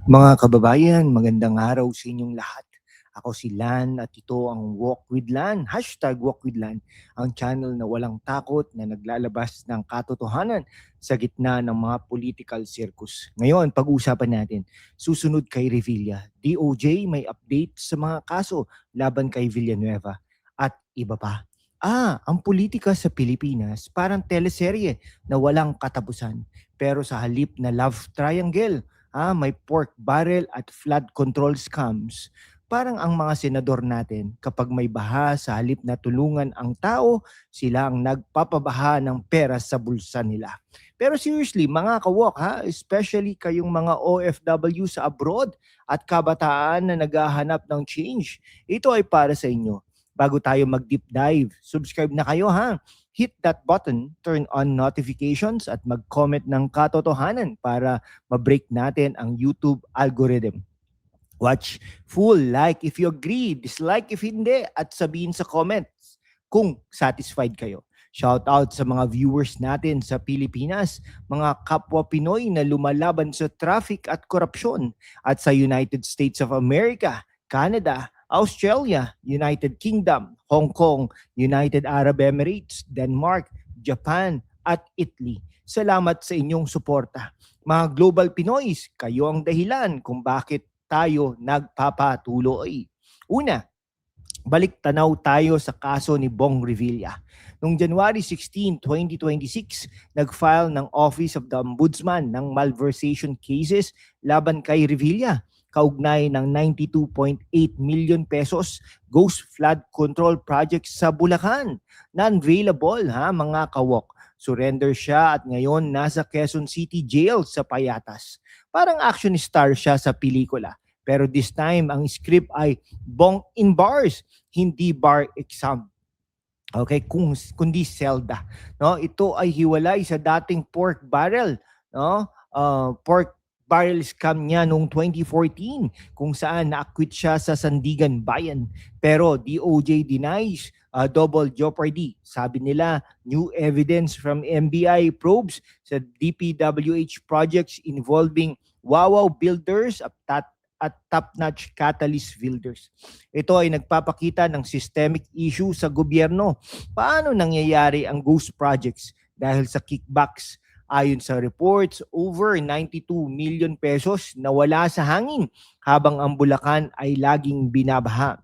Mga kababayan, magandang araw sa inyong lahat. Ako si Lan at ito ang Walk with Lan, #Walk with Lan, ang channel na walang takot na naglalabas ng katotohanan sa gitna ng mga political circus. Ngayon, pag-uusapan natin, susunod kay Revilla, DOJ may update sa mga kaso laban kay Villanueva at iba pa. Ang politika sa Pilipinas parang teleserye na walang katapusan. Pero sa halip na love triangle, may pork barrel at flood control scams. Parang ang mga senador natin, kapag may baha sa halip na tulungan ang tao, sila ang nagpapabaha ng pera sa bulsa nila. Pero seriously, mga kawok especially kayong mga OFW sa abroad at kabataan na naghahanap ng change, ito ay para sa inyo. Bago tayo mag-deep dive, subscribe na kayo hit that button, turn on notifications at mag-comment ng katotohanan para ma-break natin ang YouTube algorithm. Watch full, like if you agree, dislike if hindi, at sabihin sa comments kung satisfied kayo. Shout out sa mga viewers natin sa Pilipinas, mga kapwa Pinoy na lumalaban sa traffic at korupsyon, at sa United States of America, Canada, Australia, United Kingdom, Hong Kong, United Arab Emirates, Denmark, Japan, at Italy. Salamat sa inyong suporta. Mga Global Pinoys, kayo ang dahilan kung bakit tayo nagpapatuloy. Una, balik tanaw tayo sa kaso ni Bong Revilla. Noong January 16, 2026, nag-file ng Office of the Ombudsman ng malversation cases laban kay Revilla, kaugnay ng 92.8 million pesos ghost flood control project sa Bulacan. Non-available mga kawok. Surrender siya at ngayon nasa Quezon City Jail sa Payatas. Parang action star siya sa pelikula. Pero this time, ang script ay Bong in bars, hindi bar exam. Okay, kundi Zelda. No? Ito ay hiwalay sa dating pork barrel. No? Pork barrel scam niya noong 2014 kung saan na-acquit siya sa Sandigan Bayan. Pero DOJ denies double jeopardy. Sabi nila, new evidence from NBI probes sa DPWH projects involving Wawaw Builders at top-notch catalyst builders. Ito ay nagpapakita ng systemic issue sa gobyerno. Paano nangyayari ang ghost projects? Dahil sa kickbacks. Ayon sa reports, over 92 million pesos na wala sa hangin habang ang Bulacan ay laging binabaha.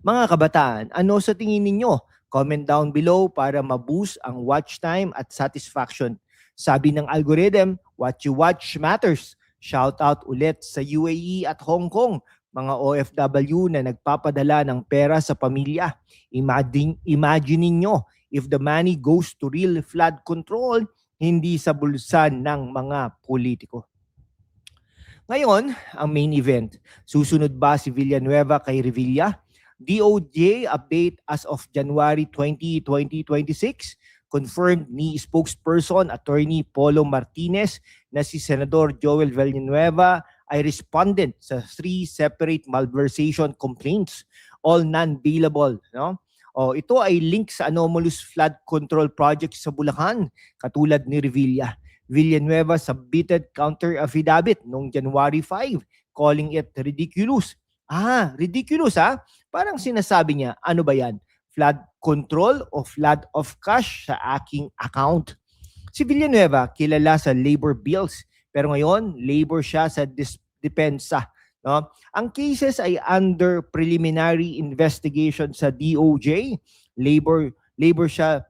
Mga kabataan, ano sa tingin ninyo? Comment down below para ma-boost ang watch time at satisfaction. Sabi ng algorithm, what you watch matters. Shout out ulit sa UAE at Hong Kong, mga OFW na nagpapadala ng pera sa pamilya. Imagine ninyo if the money goes to real flood control, hindi sa bulsa ng mga politiko. Ngayon, ang main event. Susunod ba si Villanueva kay Revilla? DOJ update as of January 20, 2026. Confirmed ni spokesperson Attorney Polo Martinez na si Senador Joel Villanueva ay respondent sa 3 separate malversation complaints, all non-bailable. No? Ito ay link sa anomalous flood control project sa Bulacan, katulad ni Revilla. Villanueva submitted counter affidavit noong January 5, calling it ridiculous. Ridiculous Parang sinasabi niya, ano ba yan? Flood control o flood of cash sa aking account? Si Villanueva kilala sa labor bills, pero ngayon labor siya sa depensa. No? Ang cases ay under preliminary investigation sa DOJ. Labor siya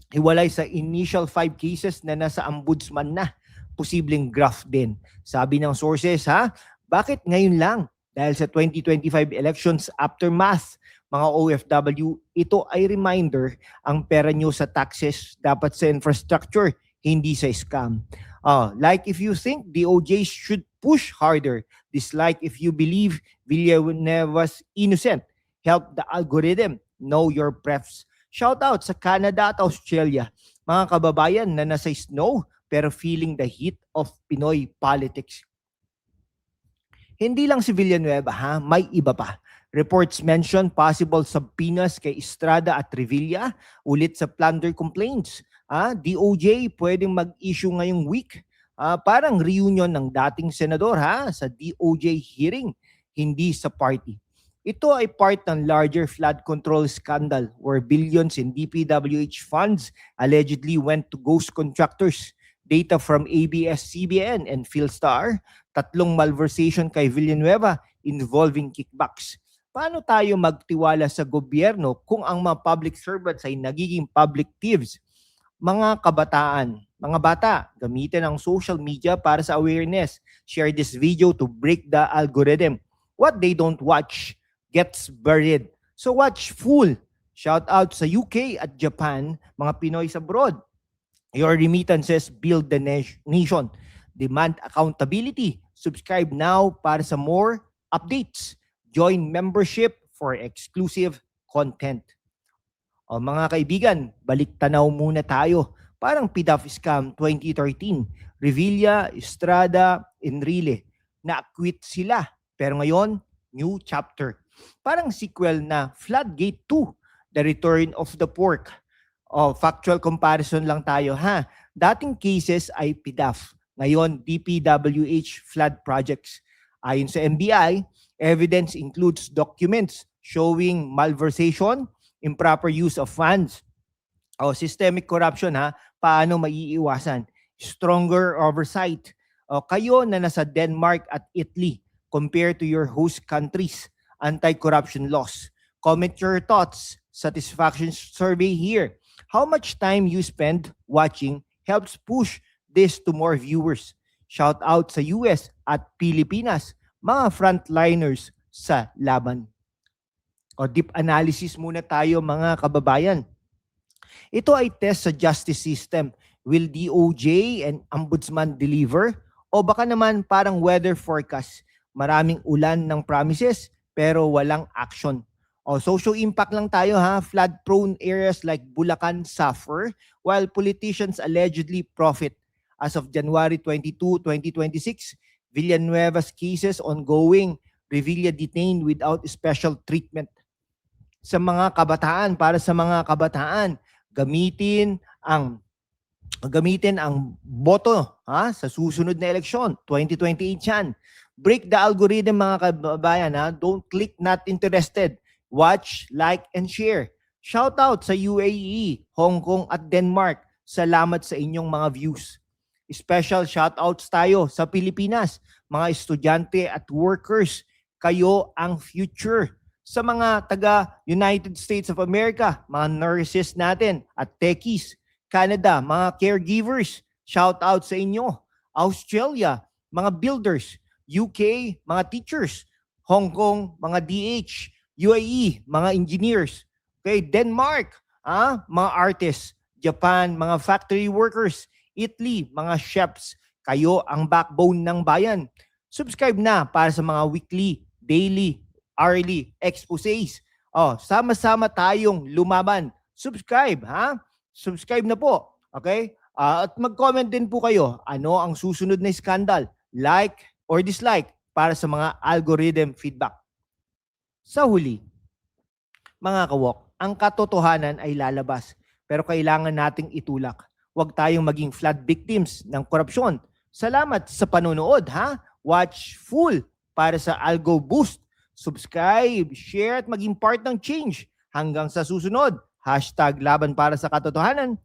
hiwalay sa initial 5 cases na nasa ombudsman na. Posibleng graft din. Sabi ng sources, bakit ngayon lang? Dahil sa 2025 elections aftermath, mga OFW, ito ay reminder, ang pera nyo sa taxes dapat sa infrastructure, hindi sa scam. Like if you think DOJ should push harder, dislike if you believe Villanueva's innocent, help the algorithm, know your prefs. Shout out sa Canada at Australia, mga kababayan na nasa snow pero feeling the heat of Pinoy politics. Hindi lang si Villanueva, may iba pa. Reports mention possible subpoenas kay Estrada at Revilla ulit sa plunder complaints. DOJ pwedeng mag-issue ngayong week Parang reunion ng dating senador sa DOJ hearing, hindi sa party. Ito ay part ng larger flood control scandal where billions in DPWH funds allegedly went to ghost contractors. Data from ABS-CBN and Philstar, tatlong malversation kay Villanueva involving kickbacks. Paano tayo magtiwala sa gobyerno kung ang mga public servants ay nagiging public thieves? Mga kabataan, mga bata, gamitin ang social media para sa awareness. Share this video to break the algorithm. What they don't watch gets buried. So watch full. Shout out sa UK at Japan, mga Pinoy sa abroad. Your remittances build the nation. Demand accountability. Subscribe now para sa more updates. Join membership for exclusive content. O mga kaibigan, balik tanaw muna tayo. Parang PDAF scam 2013. Revilla, Estrada, Enrile. Na-acquit sila. Pero ngayon, new chapter. Parang sequel na Floodgate 2, The Return of the Pork. Factual comparison lang tayo Dating cases ay PDAF. Ngayon, DPWH flood projects. Ayon sa NBI, evidence includes documents showing malversation, improper use of funds, systemic corruption paano maiiwasan, stronger oversight. Kayo na nasa Denmark at Italy compared to your host countries, anti-corruption laws. Comment your thoughts. Satisfaction survey here. How much time you spend watching helps push this to more viewers. Shout out sa US at Pilipinas, mga frontliners sa laban. Deep analysis muna tayo mga kababayan. Ito ay test sa justice system. Will DOJ and Ombudsman deliver? O baka naman parang weather forecast. Maraming ulan ng promises pero walang action. Social impact lang tayo Flood-prone areas like Bulacan suffer while politicians allegedly profit. As of January 22, 2026, Villanueva's cases ongoing. Revilla detained without special treatment. Sa mga kabataan, para sa mga kabataan, gamitin ang boto sa susunod na eleksyon, 2028 yan. Break the algorithm mga kababayan Don't click not interested. Watch, like, and share. Shout out sa UAE, Hong Kong at Denmark. Salamat sa inyong mga views. Special shout outs tayo sa Pilipinas, mga estudyante at workers. Kayo ang future. Sa mga taga United States of America, mga nurses natin at techies. Canada, mga caregivers. Shout out sa inyo. Australia, mga builders. UK, mga teachers. Hong Kong, mga DH. UAE, mga engineers. Okay, Denmark, mga artists. Japan, mga factory workers. Italy, mga chefs. Kayo ang backbone ng bayan. Subscribe na para sa mga weekly, daily, hourly exposés. Sama-sama tayong lumaban. Subscribe, Subscribe na po. Okay? At mag-comment din po kayo. Ano ang susunod na scandal? Like or dislike para sa mga algorithm feedback. Sa huli, mga kawok, ang katotohanan ay lalabas pero kailangan nating itulak. Huwag tayong maging flood victims ng korupsyon. Salamat sa panonood Watch full para sa Algo Boost. Subscribe, share at maging part ng change. Hanggang sa susunod, #laban para sa katotohanan,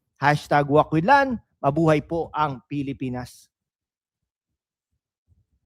#walkwithlan. Mabuhay po ang Pilipinas.